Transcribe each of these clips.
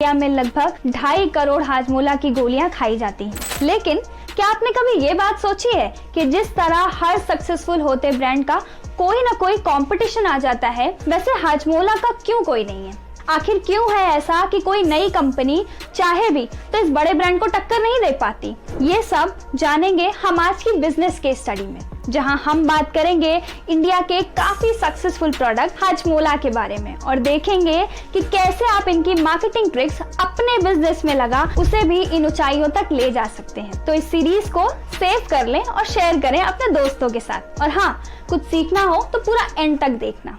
India में लगभग 2.5 करोड़ हाजमोला की गोलियां खाई जाती हैं। लेकिन क्या आपने कभी ये बात सोची है कि जिस तरह हर सक्सेसफुल होते ब्रांड का कोई ना कोई कंपटीशन आ जाता है, वैसे हाजमोला का क्यों कोई नहीं है? आखिर क्यों है ऐसा कि कोई नई कंपनी चाहे भी तो इस बड़े ब्रांड को टक्कर नहीं दे पाती? ये सब जानेंगे हम आज की बिजनेस केस स्टडी में, जहां हम बात करेंगे इंडिया के काफी सक्सेसफुल प्रोडक्ट हाजमोला के बारे में और देखेंगे कि कैसे आप इनकी मार्केटिंग ट्रिक्स अपने बिजनेस में लगा उसे भी इन ऊंचाइयों तक ले जा सकते हैं। तो इस सीरीज को सेव कर लें और शेयर करें अपने दोस्तों के साथ। और हाँ, कुछ सीखना हो तो पूरा एंड तक देखना।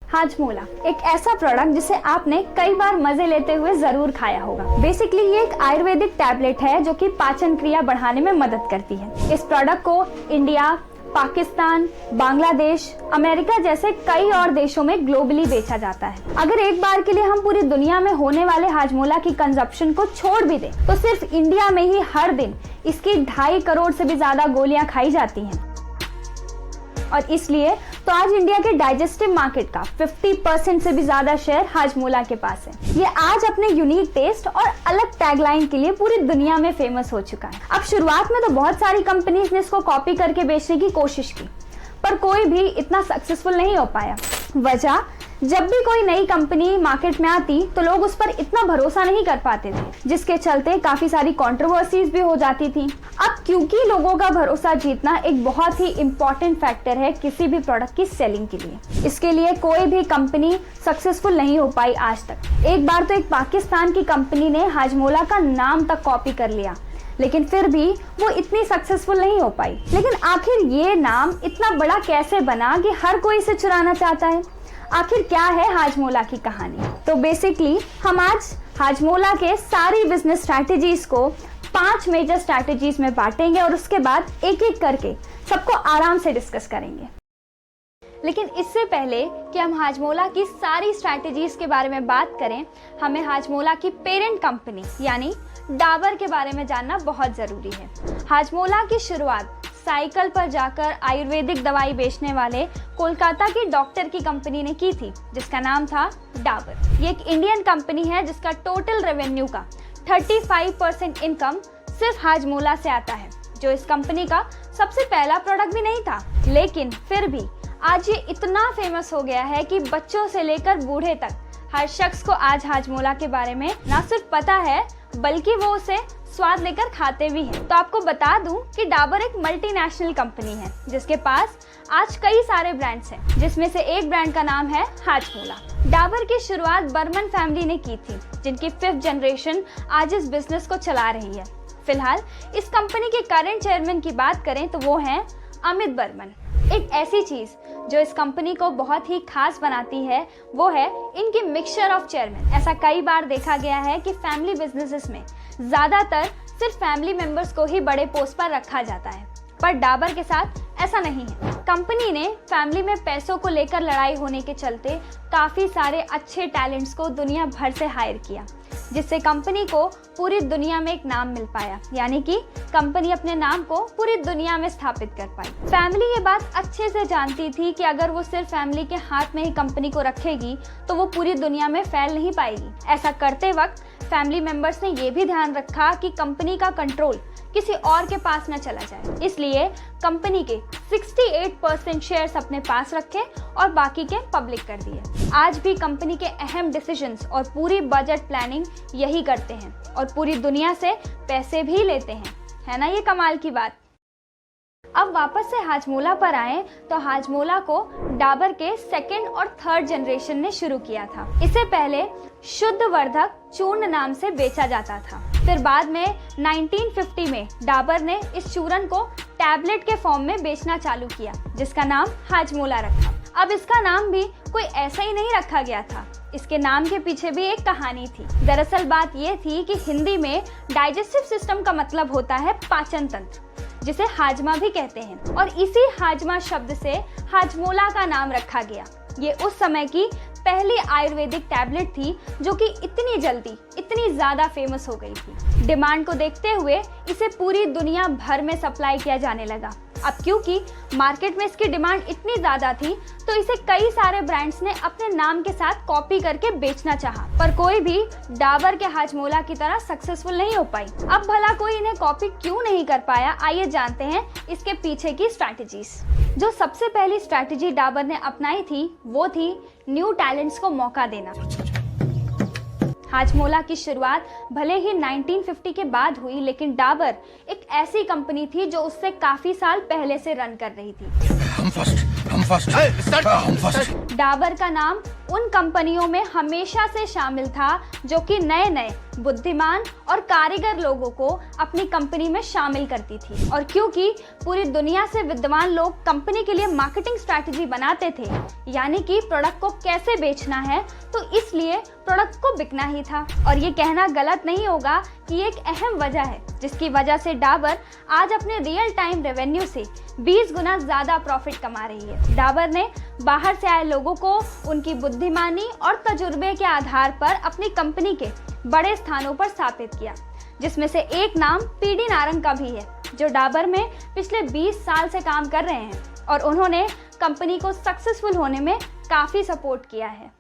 हाजमोला एक ऐसा प्रोडक्ट जिसे आपने कई बार मजे लेते हुए जरूर खाया होगा। बेसिकली ये एक आयुर्वेदिक टैबलेट है जो कि पाचन क्रिया बढ़ाने में मदद करती है। इस प्रोडक्ट को इंडिया, पाकिस्तान, बांग्लादेश, अमेरिका जैसे कई और देशों में ग्लोबली बेचा जाता है। अगर एक बार के लिए हम पूरी दुनिया में होने वाले हाजमोला की कंजप्शन को छोड़ भी दें तो सिर्फ इंडिया में ही हर दिन इसकी 2.5 करोड़ से भी ज्यादा गोलियां खाई जाती हैं। और इसलिए तो आज इंडिया के डाइजेस्टिव मार्केट का 50% से भी ज्यादा शेयर हाजमोला के पास है। ये आज अपने यूनिक टेस्ट और अलग टैगलाइन के लिए पूरी दुनिया में फेमस हो चुका है। अब शुरुआत में तो बहुत सारी कंपनीज ने इसको कॉपी करके बेचने की कोशिश की, पर कोई भी इतना सक्सेसफुल नहीं हो पाया। वजह, जब भी कोई नई कंपनी मार्केट में आती तो लोग उस पर इतना भरोसा नहीं कर पाते थे, जिसके चलते काफी सारी कंट्रोवर्सीज भी हो जाती थी। अब क्योंकि लोगों का भरोसा जीतना एक बहुत ही इम्पोर्टेंट फैक्टर है किसी भी प्रोडक्ट की सेलिंग के लिए, इसके लिए कोई भी कंपनी सक्सेसफुल नहीं हो पाई आज तक। एक बार तो एक पाकिस्तान की कंपनी ने हाजमोला का नाम तक कॉपी कर लिया, लेकिन फिर भी वो इतनी सक्सेसफुल नहीं हो पाई। लेकिन आखिर ये नाम इतना बड़ा कैसे बना कि हर कोई इसे चुराना चाहता है? आखिर क्या है हाजमोला की कहानी? तो बेसिकली हम आज हाजमोला के सारी बिजनेस स्ट्रैटेजीज को 5 मेजर स्ट्रैटेजीज में बांटेंगे और उसके बाद एक एक करके सबको आराम से डिस्कस करेंगे। लेकिन इससे पहले कि हम हाजमोला की सारी स्ट्रैटेजीज के बारे में बात करें, हमें हाजमोला की पेरेंट कंपनी यानी डाबर के बारे में जानना बहुत जरूरी है। हाजमोला की शुरुआत साइकिल पर जाकर आयुर्वेदिक दवाई बेचने वाले कोलकाता की डॉक्टर की कंपनी ने की थी, जिसका नाम था डाबर। ये एक इंडियन कंपनी है जिसका टोटल रेवेन्यू का 35% इनकम सिर्फ हाजमोला से आता है, जो इस कंपनी का सबसे पहला प्रोडक्ट भी नहीं था। लेकिन फिर भी आज ये इतना फेमस हो गया है कि बच्चों से लेकर बूढ़े तक हर शख्स को आज हाजमोला के बारे में ना सिर्फ पता है बल्कि वो उसे स्वाद लेकर खाते भी हैं। तो आपको बता दूं कि डाबर एक मल्टीनेशनल कंपनी है जिसके पास आज कई सारे ब्रांड्स हैं, जिसमें से एक ब्रांड का नाम है हाजमोला। डाबर की शुरुआत बर्मन फैमिली ने की थी, जिनकी 5th जनरेशन आज इस बिजनेस को चला रही है। फिलहाल इस कंपनी के करंट चेयरमैन की बात करें तो वो हैं अमित बर्मन। एक ऐसी चीज जो इस कंपनी को बहुत ही खास बनाती है वो है इनकी मिक्सचर ऑफ चेयरमैन। ऐसा कई बार देखा गया है कि फैमिली बिजनेसेस में ज्यादातर सिर्फ फैमिली मेंबर्स को ही बड़े पोस्ट पर रखा जाता है, पर डाबर के साथ ऐसा नहीं है। कंपनी ने फैमिली में पैसों को लेकर लड़ाई होने के चलते काफी सारे अच्छे टैलेंट्स को दुनिया भर से हायर किया, जिससे कंपनी को पूरी दुनिया में एक नाम मिल पाया, यानी कि कंपनी अपने नाम को पूरी दुनिया में स्थापित कर पाई। फैमिली ये बात अच्छे से जानती थी कि अगर वो सिर्फ फैमिली के हाथ में ही कंपनी को रखेगी तो वो पूरी दुनिया में फैल नहीं पाएगी। ऐसा करते वक्त फैमिली मेंबर्स ने ये भी ध्यान रखा कि कंपनी का कंट्रोल किसी और के पास न चला जाए, इसलिए कंपनी के 68% शेयर्स अपने पास रखे और बाकी के पब्लिक कर दिए। आज भी कंपनी के अहम डिसीजंस और पूरी बजट प्लानिंग यही करते हैं और पूरी दुनिया से पैसे भी लेते हैं। है ना ये कमाल की बात? अब वापस से हाजमोला पर आए तो हाजमोला को डाबर के 2nd और 3rd जनरेशन ने शुरू किया था। इससे पहले शुद्ध वर्धक चूर्ण नाम से बेचा जाता था। फिर बाद में 1950 में डाबर ने इस चूर्ण को टैबलेट के फॉर्म में बेचना चालू किया, जिसका नाम हाजमोला रखा। अब इसका नाम भी कोई ऐसा ही नहीं रखा गया था, इसके नाम के पीछे भी एक कहानी थी। दरअसल बात यह थी कि हिंदी में डाइजेस्टिव सिस्टम का मतलब होता है पाचन तंत्र, जिसे हाजमा भी कहते हैं, और इसी हाजमा शब्द से हाजमोला का नाम रखा गया। ये उस समय की पहली आयुर्वेदिक टैबलेट थी जो कि इतनी जल्दी इतनी ज्यादा फेमस हो गई थी। डिमांड को देखते हुए इसे पूरी दुनिया भर में सप्लाई किया जाने लगा। अब क्योंकि मार्केट में इसकी डिमांड इतनी ज्यादा थी तो इसे कई सारे ब्रांड्स ने अपने नाम के साथ कॉपी करके बेचना चाहा, पर कोई भी डाबर के हाजमोला की तरह सक्सेसफुल नहीं हो पाई। अब भला कोई इन्हें कॉपी क्यों नहीं कर पाया, आइए जानते हैं इसके पीछे की स्ट्रैटेजीज। जो सबसे पहली स्ट्रैटेजी डाबर ने अपनाई थी वो थी न्यू टैलेंट्स को मौका देना। हाजमोला की शुरुआत भले ही 1950 के बाद हुई, लेकिन डाबर एक ऐसी कंपनी थी जो उससे काफी साल पहले से रन कर रही थी। हम फर्स्ट। डाबर का नाम उन कंपनियों में हमेशा से शामिल था जो कि नए नए बुद्धिमान और कारीगर लोगों को अपनी कंपनी में शामिल करती थी। और क्योंकि पूरी दुनिया से विद्वान लोग कंपनी के लिए मार्केटिंग स्ट्रैटेजी बनाते थे, यानी कि प्रोडक्ट को कैसे बेचना है, तो इसलिए प्रोडक्ट को बिकना ही था। और ये कहना गलत नहीं होगा कि एक अहम वजह है जिसकी वजह से डाबर आज अपने रियल टाइम रेवेन्यू से 20 गुना ज्यादा प्रॉफिट कमा रही है। डाबर ने बाहर से आए लोगों को उनकी बुद्धिमानी और तजुर्बे के आधार पर अपनी कंपनी के बड़े स्थानों पर स्थापित किया, जिसमें से एक नाम पीडी नारंग का भी है, जो डाबर में पिछले 20 साल से काम कर रहे हैं और उन्होंने कंपनी को सक्सेसफुल होने में काफी सपोर्ट किया है।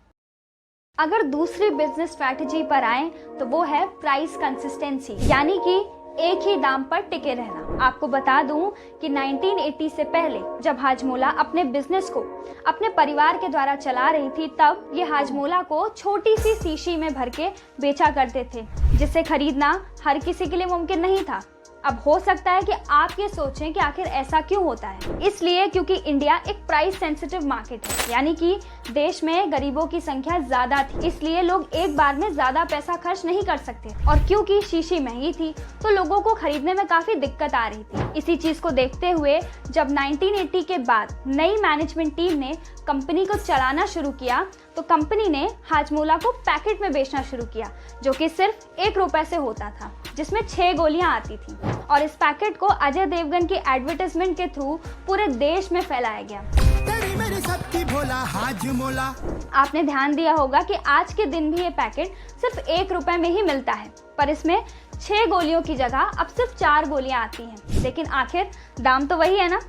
अगर दूसरी बिजनेस स्ट्रैटेजी पर आए तो वो है प्राइस कंसिस्टेंसी, यानी कि एक ही दाम पर टिके रहना। आपको बता दूं कि 1980 से पहले जब हाजमोला अपने बिजनेस को अपने परिवार के द्वारा चला रही थी, तब ये हाजमोला को छोटी सी शीशी में भर के बेचा करते थे, जिसे खरीदना हर किसी के लिए मुमकिन नहीं था। अब हो सकता है कि आप ये सोचें कि आखिर ऐसा क्यों होता है। इसलिए क्योंकि इंडिया एक प्राइस सेंसिटिव मार्केट है, यानी कि देश में गरीबों की संख्या ज्यादा थी, इसलिए लोग एक बार में ज्यादा पैसा खर्च नहीं कर सकते। और क्योंकि शीशी महंगी थी तो लोगों को खरीदने में काफी दिक्कत आ रही थी। इसी चीज को देखते हुए जब 1980 के बाद नई मैनेजमेंट टीम ने कंपनी को चलाना शुरू किया तो कंपनी ने हाजमोला को पैकेट में बेचना शुरू किया, जो कि सिर्फ 1 रुपए से होता था, जिसमें 6 गोलियां आती थी। और इस पैकेट को अजय देवगन की एडवर्टाइजमेंट के थ्रू पूरे देश में फैलाया गया। तेरी मेरी सबकी भोला हाजमोला। आपने ध्यान दिया होगा कि आज के दिन भी ये पैकेट सिर्फ 1 रुपए में ही मिलता है, पर इसमें 6 गोलियों की जगह अब सिर्फ 4 गोलियां आती हैं। लेकिन आखिर दाम तो वही है ना।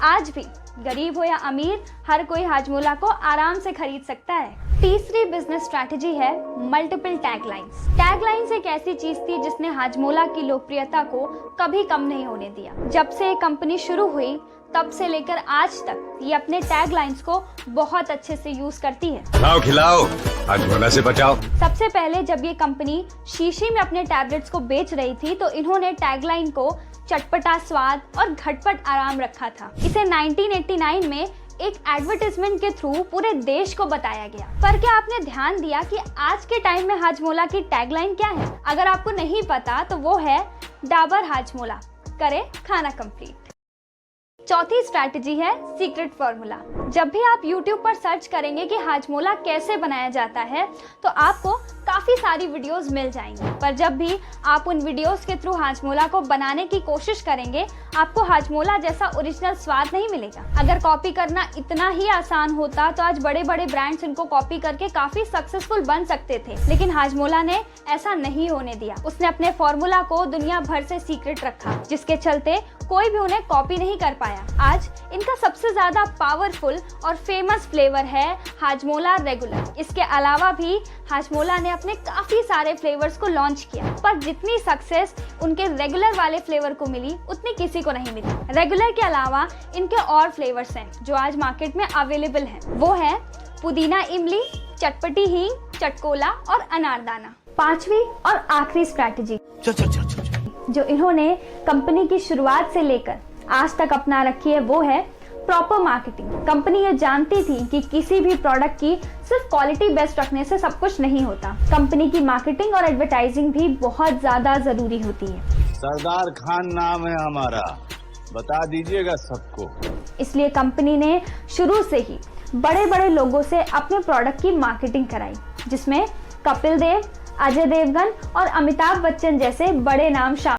आज भी गरीब हो या अमीर, हर कोई हाजमोला को आराम से खरीद सकता है। तीसरी बिजनेस स्ट्रैटेजी है मल्टीपल टैगलाइंस। टैगलाइंस एक ऐसी चीज थी जिसने हाजमोला की लोकप्रियता को कभी कम नहीं होने दिया। जब से ये कंपनी शुरू हुई तब से लेकर आज तक ये अपने टैगलाइंस को बहुत अच्छे से यूज करती है। खिलाओ खिलाओ, हाजमोला से बचाओ। सबसे पहले जब ये कंपनी शीशी में अपने टैबलेट्स को बेच रही थी तो इन्होंने टैगलाइन को चटपटा स्वाद और घटपट आराम रखा था। इसे 1989 में एक एडवर्टाइजमेंट के थ्रू पूरे देश को बताया गया। पर क्या आपने ध्यान दिया कि आज के टाइम में हाजमोला की टैगलाइन क्या है? अगर आपको नहीं पता तो वो है डाबर हाजमोला, करे खाना कंप्लीट। चौथी स्ट्रैटेजी है सीक्रेट फॉर्मूला। जब भी आप YouTube पर सर्च करेंगे कि हाजमोला कैसे बनाया जाता है तो आपको काफी सारी वीडियोस मिल जाएंगी, पर जब भी आप उन वीडियोस के थ्रू हाजमोला को बनाने की कोशिश करेंगे आपको हाजमोला जैसा ओरिजिनल स्वाद नहीं मिलेगा। अगर कॉपी करना इतना ही आसान होता तो आज बड़े बड़े ब्रांड्स इनको कॉपी करके काफी सक्सेसफुल बन सकते थे, लेकिन हाजमोला ने ऐसा नहीं होने दिया। उसने अपने फॉर्मूला को दुनिया भर से सीक्रेट रखा, जिसके चलते कोई भी उन्हें कॉपी नहीं कर पाया। आज इनका सबसे ज्यादा पावरफुल और फेमस फ्लेवर है हाजमोला रेगुलर। इसके अलावा भी हाजमोला ने अपने काफी सारे फ्लेवर्स को लॉन्च किया, पर जितनी सक्सेस उनके रेगुलर वाले फ्लेवर को मिली उतनी किसी को नहीं मिली। रेगुलर के अलावा इनके और फ्लेवर्स हैं जो आज मार्केट में अवेलेबल हैं। वो है पुदीना इमली, चटपटी हींग, चटकोला और अनारदाना। पांचवी और आखिरी स्ट्रैटेजी जो इन्होंने कंपनी की शुरुआत से लेकर आज तक अपना रखी है वो है प्रॉपर मार्केटिंग। कंपनी ये जानती थी कि किसी भी प्रोडक्ट की सिर्फ क्वालिटी बेस्ट रखने से सब कुछ नहीं होता। कंपनी की मार्केटिंग और एडवर्टाइजिंग भी बहुत ज्यादा जरूरी होती है। सरदार खान नाम है हमारा, बता दीजिएगा सबको। इसलिए कंपनी ने शुरू से ही बड़े बड़े लोगों से अपने प्रोडक्ट की मार्केटिंग कराई, जिसमें कपिल देव, अजय देवगन और अमिताभ बच्चन जैसे बड़े नाम शामिल।